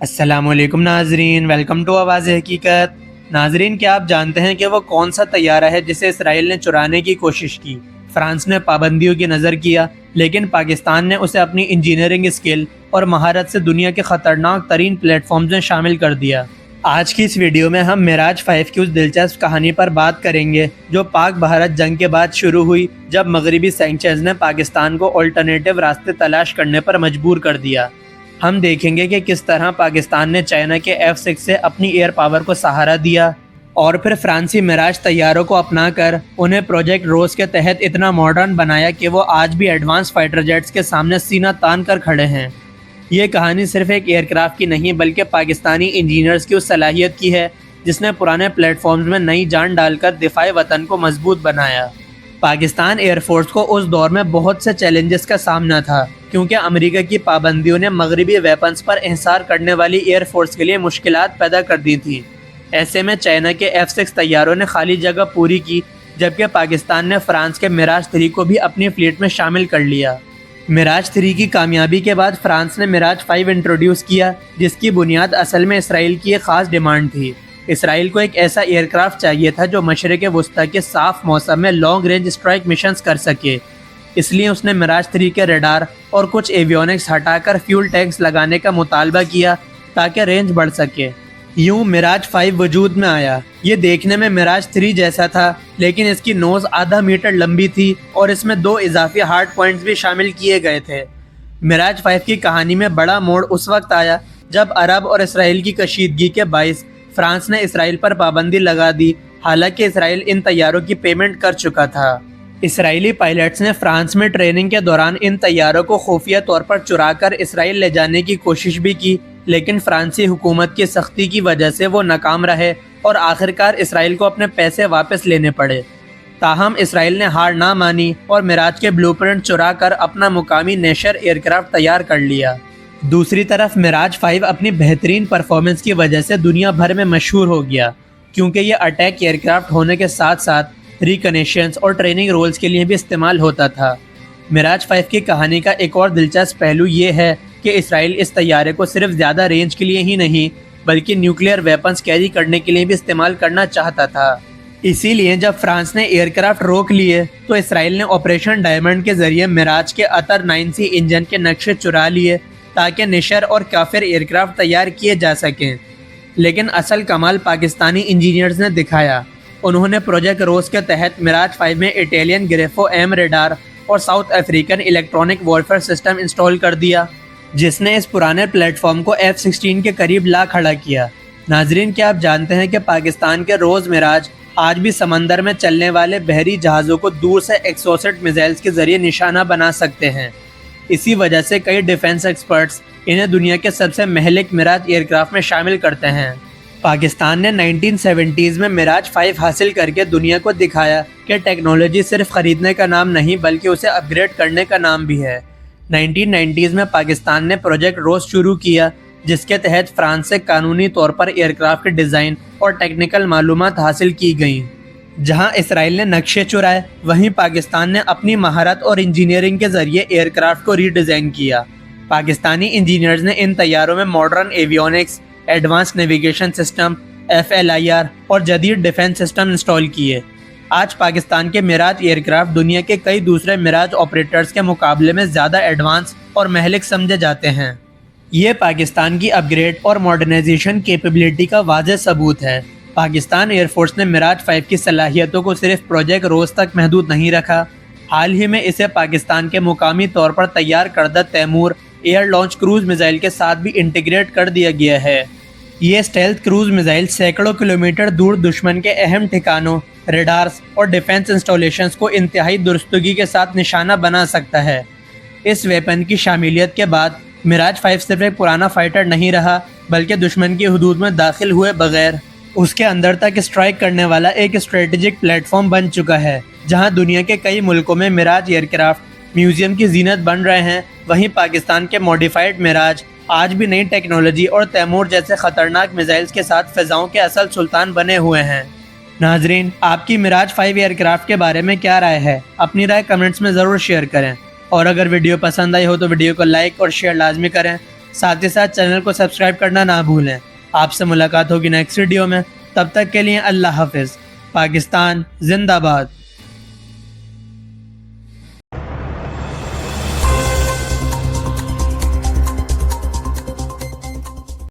السلام علیکم ناظرین، ویلکم ٹو آواز حقیقت۔ ناظرین، کیا آپ جانتے ہیں کہ وہ کون سا طیارہ ہے جسے اسرائیل نے چرانے کی کوشش کی؟ فرانس نے پابندیوں کی نظر کیا، لیکن پاکستان نے اسے اپنی انجینئرنگ اسکل اور مہارت سے دنیا کے خطرناک ترین پلیٹ فارمز میں شامل کر دیا۔ آج کی اس ویڈیو میں ہم معراج 5 کی اس دلچسپ کہانی پر بات کریں گے جو پاک بھارت جنگ کے بعد شروع ہوئی، جب مغربی سینکچرز نے پاکستان کو آلٹرنیٹیو راستے تلاش کرنے پر مجبور کر دیا۔ ہم دیکھیں گے کہ کس طرح پاکستان نے چائنا کے F-6 سے اپنی ایئر پاور کو سہارا دیا اور پھر فرانسی معراج طیاروں کو اپنا کر انہیں پروجیکٹ روز کے تحت اتنا ماڈرن بنایا کہ وہ آج بھی ایڈوانس فائٹر جیٹس کے سامنے سینہ تان کر کھڑے ہیں۔ یہ کہانی صرف ایک ایئر کرافٹ کی نہیں بلکہ پاکستانی انجینئرز کی اس صلاحیت کی ہے جس نے پرانے پلیٹ فارمز میں نئی جان ڈال کر دفاع وطن کو مضبوط بنایا۔ پاکستان ایئر فورس کو اس دور میں بہت سے چیلنجز کا سامنا تھا، کیونکہ امریکہ کی پابندیوں نے مغربی ویپنز پر انحصار کرنے والی ایئر فورس کے لیے مشکلات پیدا کر دی تھیں۔ ایسے میں چائنا کے F-6 طیاروں نے خالی جگہ پوری کی، جبکہ پاکستان نے فرانس کے معراج 3 کو بھی اپنی فلیٹ میں شامل کر لیا۔ معراج 3 کی کامیابی کے بعد فرانس نے معراج 5 انٹروڈیوس کیا، جس کی بنیاد اصل میں اسرائیل کی ایک خاص ڈیمانڈ تھی۔ اسرائیل کو ایک ایسا ایئر کرافٹ چاہیے تھا جو مشرق وسطیٰ کے صاف موسم میں لانگ رینج اسٹرائک مشنز کر سکے۔ اس لیے اس نے معراج 3 کے ریڈار اور کچھ ایویونکس ہٹا کر فیول ٹینکس لگانے کا مطالبہ کیا تاکہ رینج بڑھ سکے۔ یوں معراج 5 وجود میں آیا۔ یہ دیکھنے میں معراج 3 جیسا تھا، لیکن اس کی نوز آدھا میٹر لمبی تھی اور اس میں 2 اضافی ہارڈ پوائنٹس بھی شامل کیے گئے تھے۔ معراج 5 کی کہانی میں بڑا موڑ اس وقت آیا جب عرب اور اسرائیل کی کشیدگی کے باعث فرانس نے اسرائیل پر پابندی لگا دی، حالانکہ اسرائیل ان طیاروں کی پیمنٹ کر چکا تھا۔ اسرائیلی پائلٹس نے فرانس میں ٹریننگ کے دوران ان طیاروں کو خفیہ طور پر چرا کر اسرائیل لے جانے کی کوشش بھی کی، لیکن فرانسی حکومت کی سختی کی وجہ سے وہ ناکام رہے اور آخرکار اسرائیل کو اپنے پیسے واپس لینے پڑے۔ تاہم اسرائیل نے ہار نہ مانی اور معراج کے بلو پرنٹ چرا کر اپنا مقامی نیشر ایئر کرافٹ تیار کر لیا۔ دوسری طرف معراج 5 اپنی بہترین پرفارمنس کی وجہ سے دنیا بھر میں مشہور ہو گیا، کیونکہ یہ اٹیک ایئر کرافٹ ہونے کے ساتھ ساتھ ریکنیشنز اور ٹریننگ رولز کے لیے بھی استعمال ہوتا تھا۔ معراج 5 کی کہانی کا ایک اور دلچسپ پہلو یہ ہے کہ اسرائیل اس طیارے کو صرف زیادہ رینج کے لیے ہی نہیں بلکہ نیوکلیئر ویپنز کیری کرنے کے لیے بھی استعمال کرنا چاہتا تھا۔ اسی لیے جب فرانس نے ایئر کرافٹ روک لیے تو اسرائیل نے آپریشن ڈائمنڈ کے ذریعے معراج کے اتر 9C انجن کے نقشے چرا لیے تاکہ نشر اور کافر ایئر کرافٹ تیار کیے جا سکیں۔ لیکن اصل کمال پاکستانی انجینئرز نے دکھایا۔ انہوں نے پروجیکٹ روز کے تحت معراج 5 میں اٹیلین گریفو ایم ریڈار اور south African electronic warfare system install کر دیا، جس نے اس پرانے پلیٹ فارم کو F-16 کے قریب لا کھڑا کیا۔ ناظرین، کیا آپ جانتے ہیں کہ پاکستان کے روز معراج آج بھی سمندر میں چلنے والے بحری جہازوں کو دور سے ایکسوسٹ میزائلز کے ذریعے نشانہ بنا سکتے ہیں؟ اسی وجہ سے کئی ڈیفنس ایکسپرٹس انہیں دنیا کے سب سے مہلک معراج ایئر کرافٹ میں شامل کرتے ہیں۔ پاکستان نے 1970s میں معراج 5 حاصل کر کے دنیا کو دکھایا کہ ٹیکنالوجی صرف خریدنے کا نام نہیں بلکہ اسے اپ گریڈ کرنے کا نام بھی ہے۔ 1990s میں پاکستان نے پروجیکٹ روز شروع کیا، جس کے تحت فرانس سے قانونی طور پر ایئر کرافٹ کے ڈیزائن اور ٹیکنیکل معلومات حاصل کی گئیں۔ جہاں اسرائیل نے نقشے چرائے، وہیں پاکستان نے اپنی مہارت اور انجینئرنگ کے ذریعے ایئر کرافٹ کو ری ڈیزائن کیا۔ پاکستانی انجینئرز نے ان طیاروں میں modern avionics, advance navigation system, FLIR اور جدید ڈیفنس سسٹم انسٹال کیے۔ آج پاکستان کے معراج ایئر کرافٹ دنیا کے کئی دوسرے معراج آپریٹرز کے مقابلے میں زیادہ ایڈوانس اور مہلک سمجھے جاتے ہیں۔ یہ پاکستان کی اپ گریڈ اور ماڈرنائزیشن کیپیبلٹی کا واضح ثبوت ہے۔ پاکستان ایئر فورس نے معراج 5 کی صلاحیتوں کو صرف پروجیکٹ روز تک محدود نہیں رکھا، حال ہی میں اسے پاکستان کے مقامی طور پر تیار کردہ Taimoor air launch cruise missile کے ساتھ بھی انٹیگریٹ کر دیا گیا ہے۔ یہ اسٹیلتھ کروز میزائل سینکڑوں کلومیٹر دور دشمن کے اہم ٹھکانوں، ریڈارز اور ڈیفنس انسٹالیشنز کو انتہائی درستگی کے ساتھ نشانہ بنا سکتا ہے۔ اس ویپن کی شاملیت کے بعد معراج 5 صرف ایک پرانا فائٹر نہیں رہا بلکہ دشمن کی حدود میں داخل ہوئے بغیر اس کے اندر تک اسٹرائک کرنے والا ایک اسٹریٹجک پلیٹ فارم بن چکا ہے۔ جہاں دنیا کے کئی ملکوں میں معراج ایئر کرافٹ میوزیم کی زینت بن رہے ہیں، وہیں پاکستان کے ماڈیفائڈ معراج آج بھی نئی ٹیکنالوجی اور تیمور جیسے خطرناک میزائلز کے ساتھ فضاؤں کے اصل سلطان بنے ہوئے ہیں۔ ناظرین، آپ کی معراج 5 ایئر کرافٹ کے بارے میں کیا رائے ہے؟ اپنی رائے کمنٹس میں ضرور شیئر کریں، اور اگر ویڈیو پسند آئی ہو تو ویڈیو کو لائک اور شیئر لازمی کریں۔ ساتھ ہی ساتھ چینل کو سبسکرائب کرنا نہ بھولیں۔ آپ سے ملاقات ہوگی نیکسٹ ویڈیو میں، تب تک کے لیے اللہ حافظ۔ پاکستان زندہ باد۔